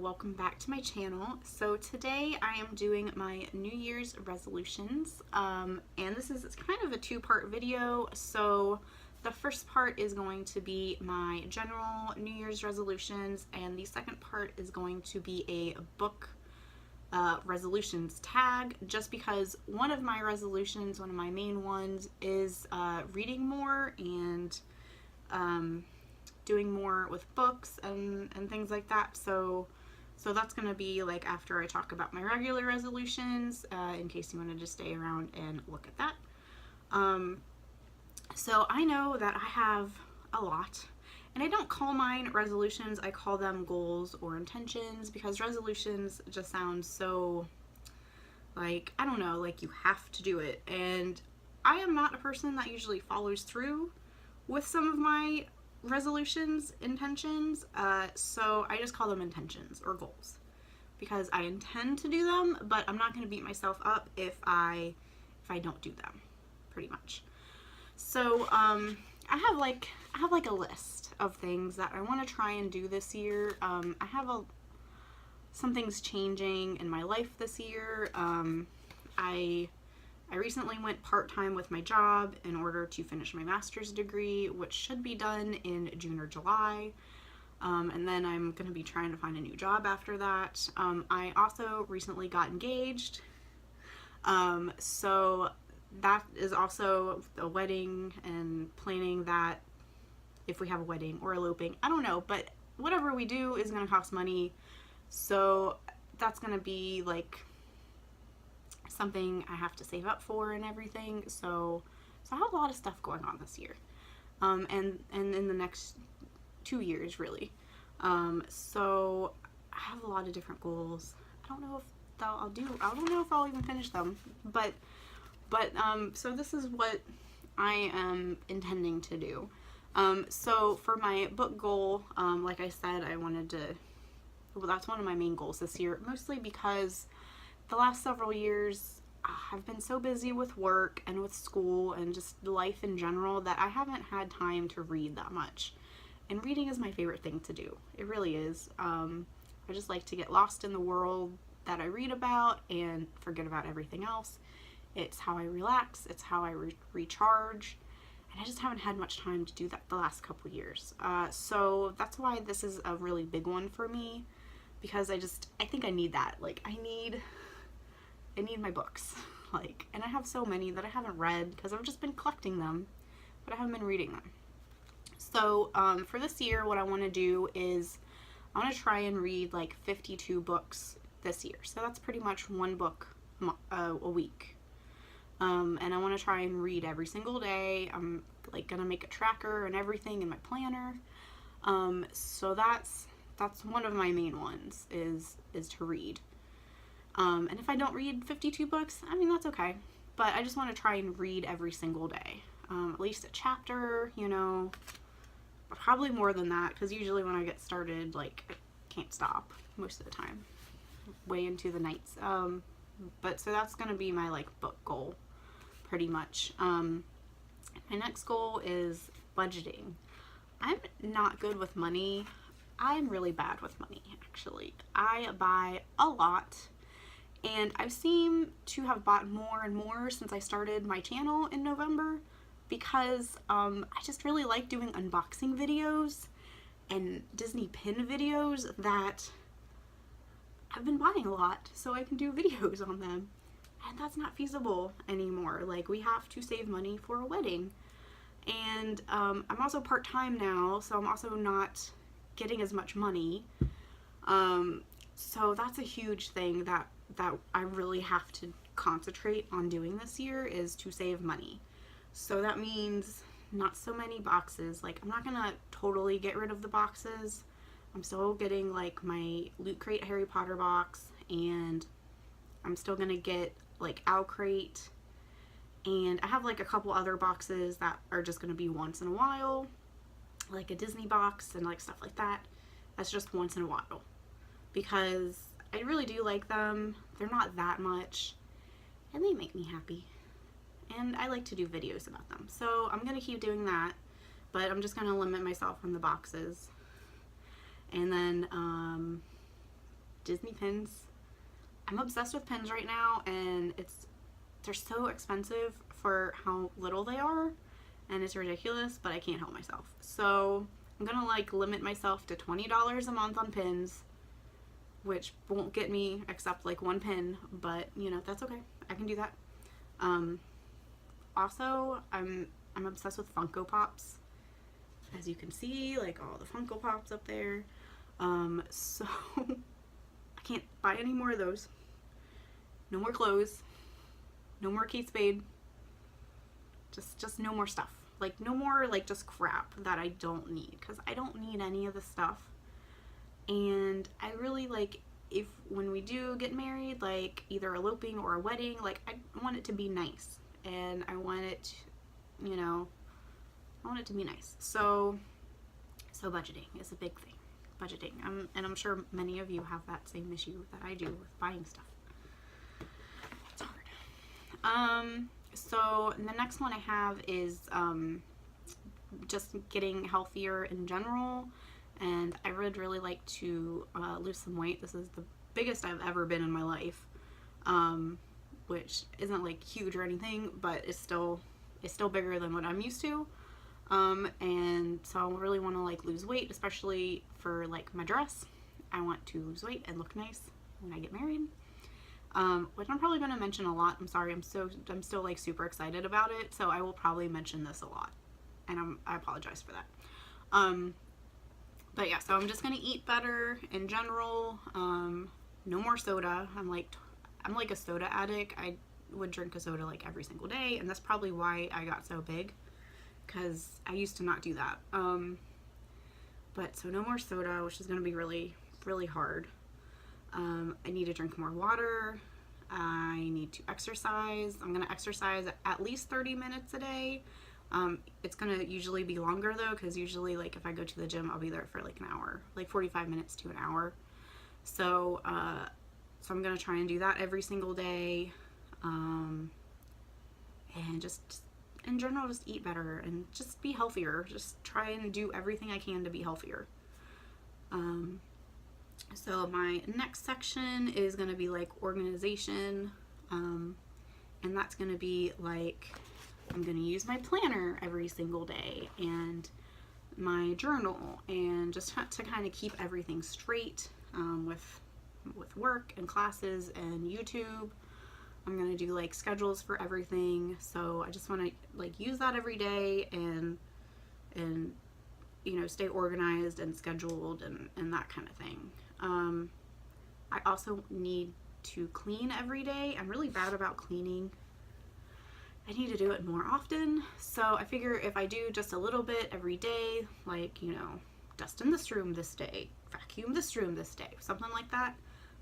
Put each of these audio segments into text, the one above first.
welcome back to my channel. So today I am doing my New Year's resolutions, and this is kind of a two-part video. So the first part is going to be my general New Year's resolutions, and the second part is going to be a book resolutions tag, just because one of my resolutions, one of my main ones, is reading more and doing more with books and things like that. So that's going to be like after I talk about my regular resolutions, in case you wanted to stay around and look at that. So I know that I have a lot, and I don't call mine resolutions, I call them goals or intentions, because resolutions just sound so like, I don't know, like you have to do it. And I am not a person that usually follows through with some of my resolutions, intentions, so I just call them intentions or goals because I intend to do them, but I'm not going to beat myself up if I don't do them, pretty much. So I have like a list of things that I want to try and do this year. I have some things changing in my life this year. I recently went part-time with my job in order to finish my master's degree, which should be done in June or July. And then I'm going to be trying to find a new job after that. I also recently got engaged. So that is also a wedding, and planning that, if we have a wedding or eloping, I don't know, but whatever we do is going to cost money. So that's going to be like something I have to save up for and everything. So I have a lot of stuff going on this year, and in the next 2 years, really. So I have a lot of different goals. I don't know if I don't know if I'll even finish them, but so this is what I am intending to do. So for my book goal, like I said, well, that's one of my main goals this year, mostly because the last several years I've been so busy with work and with school and just life in general that I haven't had time to read that much. And reading is my favorite thing to do. It really is. I just like to get lost in the world that I read about and forget about everything else. It's how I relax. It's how I recharge. And I just haven't had much time to do that the last couple years. So that's why this is a really big one for me, because I think I need that. Like, I need my books, like, and I have so many that I haven't read because I've just been collecting them, but I haven't been reading them. So for this year, what I want to do is I want to try and read like 52 books this year. So that's pretty much one book a week. And I want to try and read every single day. I'm like gonna make a tracker and everything in my planner. So that's one of my main ones is to read. And if I don't read 52 books, I mean, that's okay. But I just want to try and read every single day. At least a chapter, you know. Probably more than that, because usually when I get started, like, I can't stop most of the time. Way into the nights. But so that's going to be my, like, book goal, pretty much. My next goal is budgeting. I'm not good with money. I'm really bad with money, actually. I buy a lot. And I seem to have bought more and more since I started my channel in November, because I just really like doing unboxing videos and Disney pin videos that I've been buying a lot so I can do videos on them. And that's not feasible anymore. Like, we have to save money for a wedding. And I'm also part-time now, so I'm also not getting as much money. So that's a huge thing that I really have to concentrate on doing this year, is to save money. So that means not so many boxes. Like, I'm not gonna totally get rid of the boxes. I'm still getting like my Loot Crate Harry Potter box, and I'm still gonna get like Owlcrate, and I have like a couple other boxes that are just gonna be once in a while, like a Disney box and like stuff like that. That's just once in a while, because I really do like them. They're not that much, and they make me happy. And I like to do videos about them. So I'm going to keep doing that, but I'm just going to limit myself on the boxes. And then Disney pins. I'm obsessed with pins right now, and they're so expensive for how little they are, and it's ridiculous, but I can't help myself. So I'm gonna like limit myself to $20 a month on pins, which won't get me except like one pin, but you know, that's okay. I can do that. Also, I'm obsessed with Funko Pops. As you can see, like all the Funko Pops up there. So I can't buy any more of those. No more clothes. No more Kate Spade. Just no more stuff. Like no more like just crap that I don't need, because I don't need any of the stuff. And I really like, if when we do get married, like either eloping or a wedding, like I want it to be nice, and I want it, you know, I want it to be nice. So budgeting is a big thing. Budgeting. And I'm sure many of you have that same issue that I do with buying stuff. It's hard. So the next one I have is just getting healthier in general, and I would really like to lose some weight. This is the biggest I've ever been in my life, which isn't like huge or anything, but it's still bigger than what I'm used to. And so I really want to like lose weight, especially for like my dress. I want to lose weight and look nice when I get married. Which I'm probably going to mention a lot. I'm sorry, I'm still like super excited about it, so I will probably mention this a lot, and I apologize for that. But yeah, so I'm just gonna eat better in general. No more soda. I'm like a soda addict. I would drink a soda like every single day, and that's probably why I got so big, because I used to not do that. But so no more soda, which is gonna be really, really hard. I need to drink more water. I need to exercise. I'm gonna exercise at least 30 minutes a day. It's gonna usually be longer though, because usually like if I go to the gym, I'll be there for like an hour, like 45 minutes to an hour. So I'm gonna try and do that every single day, and just in general, just eat better and just be healthier. Just try and do everything I can to be healthier. So my next section is gonna be like organization, and that's gonna be like, I'm going to use my planner every single day and my journal, and just to kind of keep everything straight, with work and classes and YouTube. I'm going to do like schedules for everything. So I just want to like use that every day and you know, stay organized and scheduled and that kind of thing. I also need to clean every day. I'm really bad about cleaning. I need to do it more often, so I figure if I do just a little bit every day, like, you know, dust in this room this day, vacuum this room this day, something like that,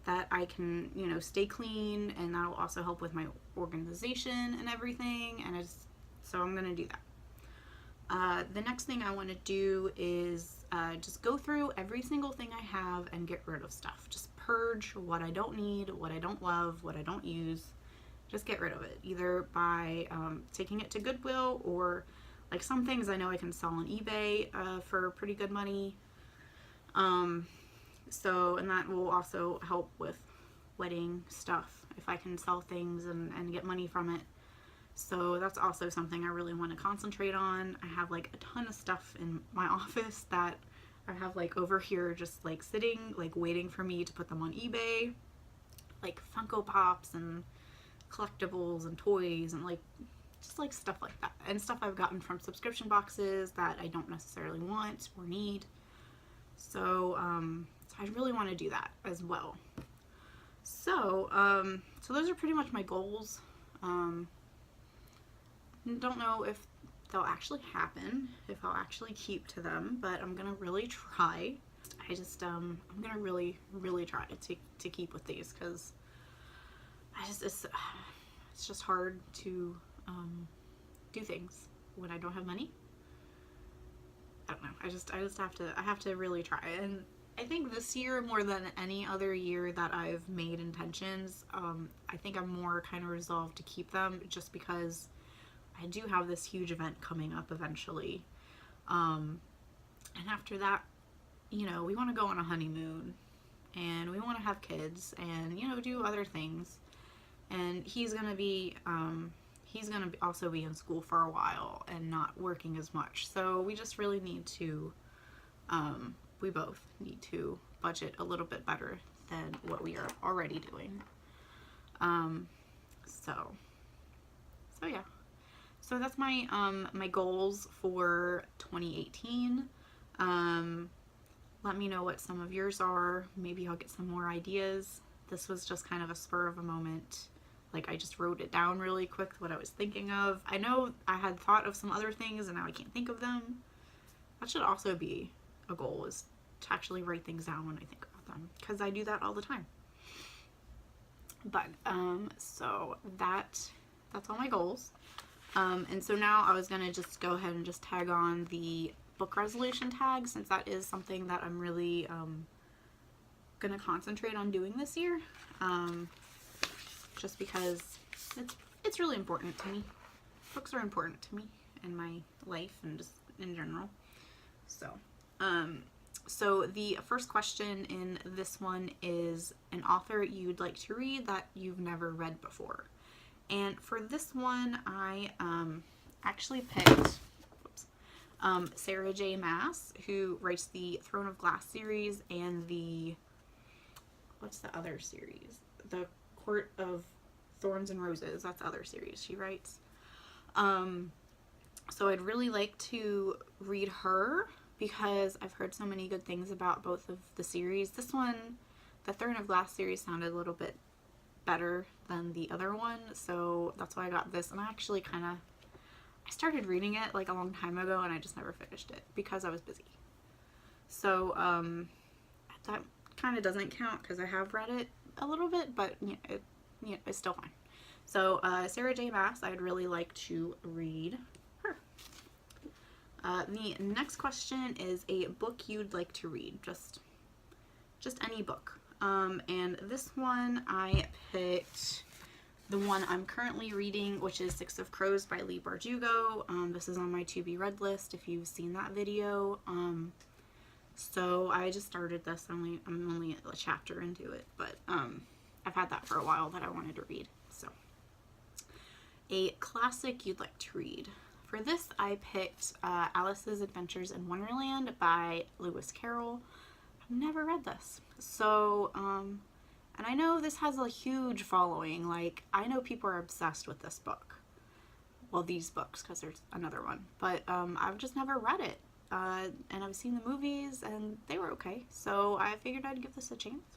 that I can, you know, stay clean, and that'll also help with my organization and everything, and so I'm gonna do that. The next thing I want to do is just go through every single thing I have and get rid of stuff. Just purge what I don't need, what I don't love, what I don't use. Just get rid of it, either by taking it to Goodwill, or like some things I know I can sell on eBay for pretty good money. And that will also help with wedding stuff if I can sell things and get money from it. So that's also something I really want to concentrate on. I have like a ton of stuff in my office that I have like over here just like sitting, like waiting for me to put them on eBay, like Funko Pops and collectibles and toys and like just like stuff like that, and stuff I've gotten from subscription boxes that I don't necessarily want or need. So I really want to do that as well. So those are pretty much my goals. Don't know if they'll actually happen, if I'll actually keep to them, but I'm gonna really try. I'm gonna really try to keep with these, because it's just hard to do things when I don't have money. I don't know. I have to really try. And I think this year, more than any other year that I've made intentions, I think I'm more kind of resolved to keep them, just because I do have this huge event coming up eventually. And after that, you know, we want to go on a honeymoon. and we want to have kids and, you know, do other things. And he's going to be also be in school for a while and not working as much. So we just really need to, we both need to budget a little bit better than what we are already doing. So yeah. So that's my my goals for 2018. Let me know what some of yours are. Maybe I'll get some more ideas. This was just kind of a spur of a moment. Like, I just wrote it down really quick, what I was thinking of. I know I had thought of some other things and now I can't think of them. That should also be a goal, is to actually write things down when I think about them, because I do that all the time. But so that's all my goals. And so now I was gonna just go ahead and just tag on the book resolution tag, since that is something that I'm really gonna concentrate on doing this year, just because it's really important to me. Books are important to me in my life and just in general. So the first question in this one is an author you'd like to read that you've never read before. And for this one, I actually picked Sarah J. Maas, who writes the Throne of Glass series and what's the other series? The Court of Thorns and Roses. That's the other series she writes. So I'd really like to read her because I've heard so many good things about both of the series. This one, the Throne of Glass series, sounded a little bit better than the other one, so that's why I got this. And I actually I started reading it like a long time ago and I just never finished it because I was busy. So that kind of doesn't count because I have read it a little bit, but it's still fine. So Sarah J. Maas, I'd really like to read her. The next question is a book you'd like to read, just any book. And this one I picked the one I'm currently reading, which is Six of Crows by Leigh Bardugo. This is on my to be read list if you've seen that video. So I just started this. I'm only a chapter into it, but I've had that for a while that I wanted to read. So a classic you'd like to read. For this, I picked Alice's Adventures in Wonderland by Lewis Carroll. I've never read this. So, and I know this has a huge following. Like, I know people are obsessed with this book. Well, these books, because there's another one. But I've just never read it. And I've seen the movies, and they were okay. So I figured I'd give this a chance.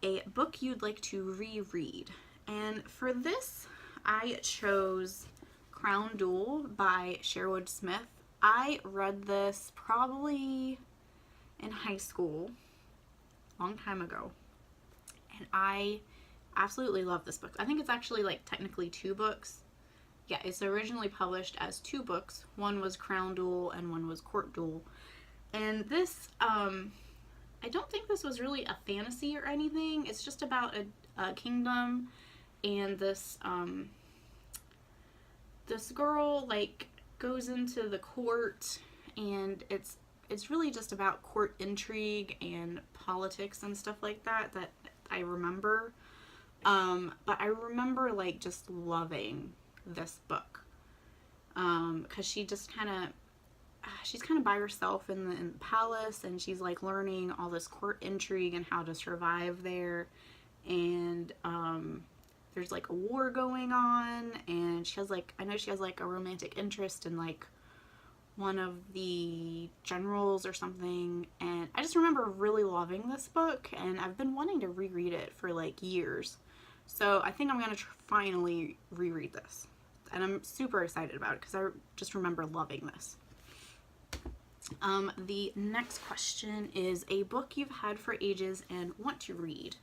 A book you'd like to reread. And for this, I chose Crown Jewel by Sherwood Smith. I read this probably in high school, a long time ago, and I absolutely love this book. I think it's actually like technically 2 books. Yeah, it's originally published as 2 books. One was Crown Jewel and one was Court Jewel. And this, I don't think this was really a fantasy or anything. It's just about a kingdom, and this girl like goes into the court, and it's really just about court intrigue and politics and stuff like that I remember. But I remember like just loving this book, because she just she's kind of by herself in the palace, and she's like learning all this court intrigue and how to survive there. And there's like a war going on, and she has like, I know she has like a romantic interest in like one of the generals or something. And I just remember really loving this book, and I've been wanting to reread it for like years. So I think I'm going to finally reread this, and I'm super excited about it because I just remember loving this. The next question is a book you've had for ages and want to read.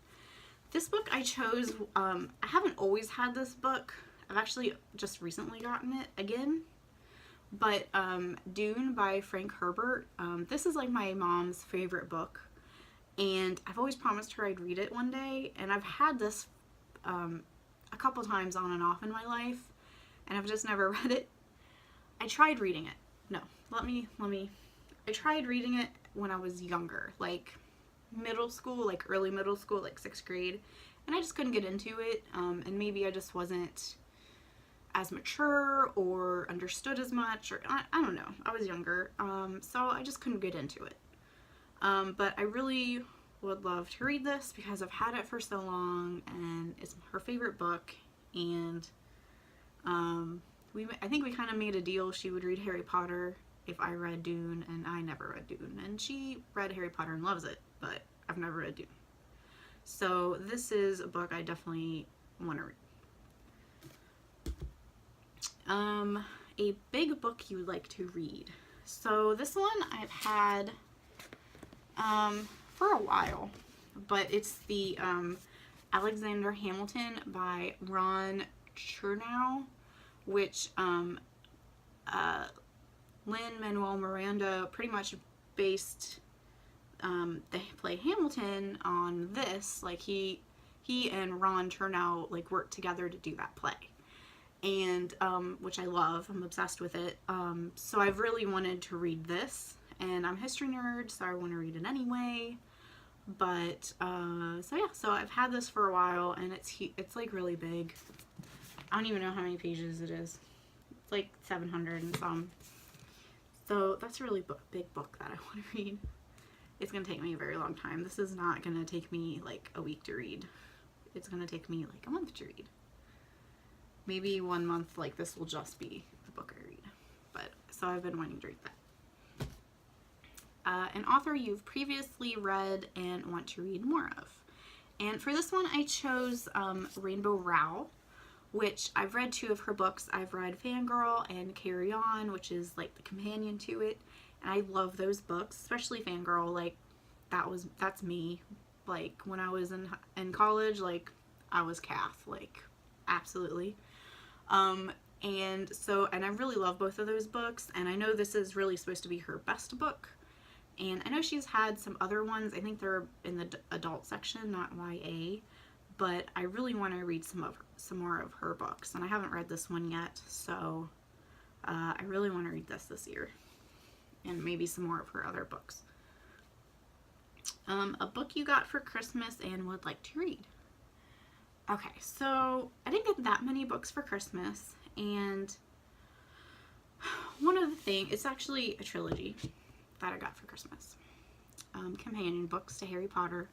This book I chose, I haven't always had this book. I've actually just recently gotten it again. But Dune by Frank Herbert. This is like my mom's favorite book. And I've always promised her I'd read it one day. And I've had this a couple times on and off in my life. And I've just never read it. I tried reading it. No, I tried reading it when I was younger, like middle school, like early middle school, like 6th grade, and I just couldn't get into it, and maybe I just wasn't as mature or understood as much, or I don't know, I was younger, so I just couldn't get into it. But I really would love to read this because I've had it for so long, and it's her favorite book, and I think we kind of made a deal. She would read Harry Potter if I read Dune, and I never read Dune, and she read Harry Potter and loves it, but I've never read Dune. So this is a book I definitely want to read. A big book you like to read. So this one I've had for a while, but it's the Alexander Hamilton by Ron Chernow, which Lin-Manuel Miranda pretty much based the play Hamilton on this. Like he and Ron Chernow like worked together to do that play, and which I love. I'm obsessed with it. So I've really wanted to read this, and I'm a history nerd, so I want to read it anyway. But so yeah, so I've had this for a while, and it's like really big. I don't even know how many pages it is. It's like 700 and some. So that's a really big book that I want to read. It's going to take me a very long time. This is not going to take me like a week to read. It's going to take me like a month to read. Maybe 1 month, like this will just be the book I read. But so I've been wanting to read that. An author you've previously read and want to read more of. And for this one I chose Rainbow Rowell, which I've read 2 of her books. I've read Fangirl and Carry On, which is like the companion to it. And I love those books, especially Fangirl. Like that's me. Like when I was in college, like I was Kath, like absolutely. And I really love both of those books, and I know this is really supposed to be her best book. And I know she's had some other ones. I think they're in the adult section, not YA. But I really want to read some more of her books, and I haven't read this one yet. So I really want to read this year, and maybe some more of her other books. A book you got for Christmas and would like to read. Okay, so I didn't get that many books for Christmas, and one of the things, it's actually a trilogy that I got for Christmas. Companion books to Harry Potter.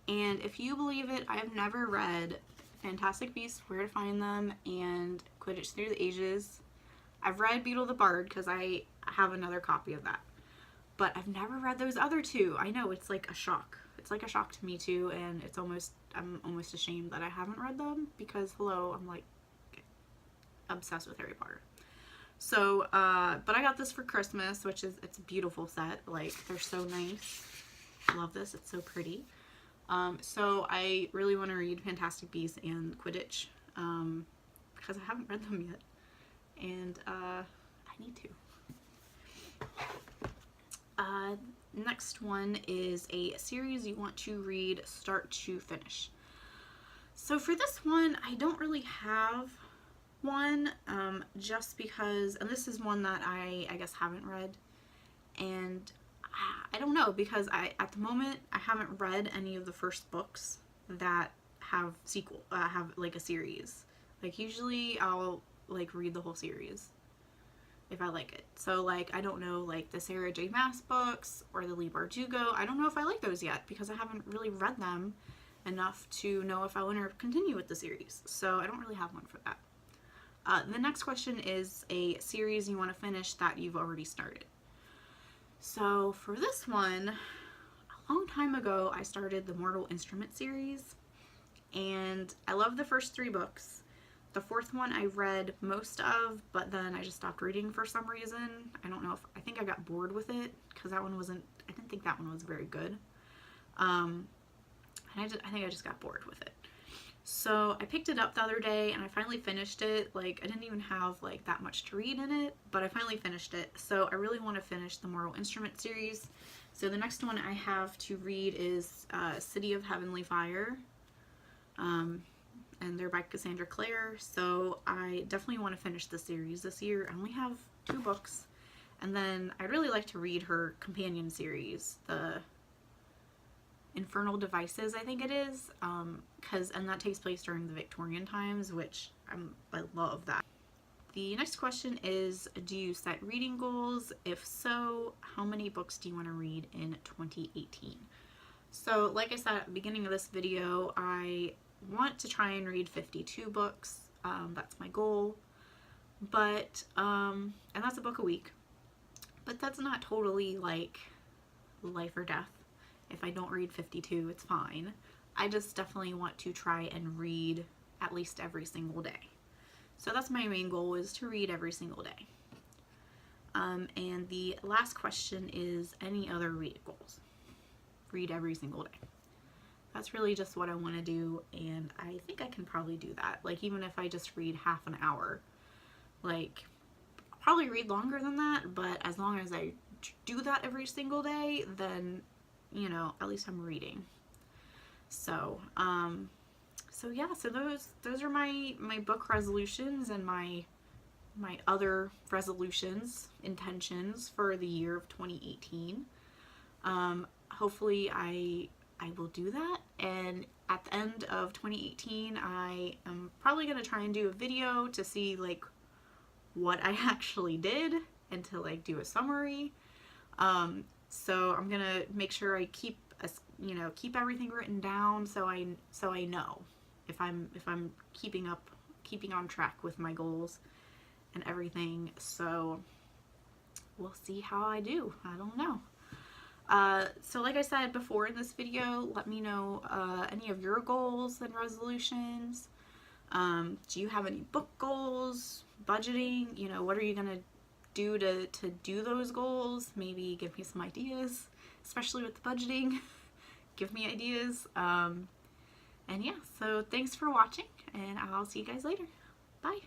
And if you believe it, I have never read Fantastic Beasts, Where to Find Them, and Quidditch Through the Ages. I've read Beetle the Bard because I have another copy of that. But I've never read those other 2. I know, it's like a shock. It's like a shock to me too, and I'm almost ashamed that I haven't read them because, hello, I'm like obsessed with Harry Potter. So, but I got this for Christmas, it's a beautiful set. Like, they're so nice. I love this. It's so pretty. So I really want to read Fantastic Beasts and Quidditch, because I haven't read them yet, and I need to. Next one is a series you want to read start to finish. So for this one, I don't really have one, just because, and this is one that I guess haven't read, and I don't know, because at the moment I haven't read any of the first books that have have like a series. Like usually I'll like read the whole series if I like it. So like I don't know, like the Sarah J Maas books or the Leigh Bardugo, I don't know if I like those yet because I haven't really read them enough to know if I want to continue with the series. So I don't really have one for that. The next question is a series you want to finish that you've already started. So for this one, a long time ago I started the Mortal Instruments series, and I love the first 3 books. The 4th one I read most of, but then I just stopped reading for some reason. I think I got bored with it because I didn't think that one was very good. And I think I just got bored with it. So I picked it up the other day and I finally finished it. Like I didn't even have like that much to read in it, but I finally finished it. So I really want to finish the Mortal Instruments series. So the next one I have to read is City of Heavenly Fire. And they're by Cassandra Clare. So I definitely want to finish the series this year. I only have 2 books, And then I'd really like to read her companion series, the Infernal Devices, I think it is, and that takes place during the Victorian times, which I love that. The next question is, do you set reading goals? If so, how many books do you want to read in 2018? So, like I said at the beginning of this video, I want to try and read 52 books. That's my goal. But, and that's a book a week. But that's not totally like life or death. If I don't read 52, it's fine. I just definitely want to try and read at least every single day. So that's my main goal, is to read every single day. And the last question is, any other reading goals? Read every single day. That's really just what I want to do, and I think I can probably do that. Like, even if I just read half an hour, like, I'll probably read longer than that, but as long as I do that every single day, then, you know, at least I'm reading. So, yeah, so those are my book resolutions and my other resolutions, intentions for the year of 2018. Hopefully I will do that, and at the end of 2018 I am probably going to try and do a video to see like what I actually did and to like do a summary. So I'm going to make sure I keep everything written down so I know if I'm keeping on track with my goals and everything. So we'll see how I do. I don't know. So like I said before in this video, let me know any of your goals and resolutions. Do you have any book goals, budgeting? You know, what are you gonna do to do those goals? Maybe give me some ideas, especially with the budgeting. Give me ideas. And yeah, so thanks for watching, and I'll see you guys later. Bye.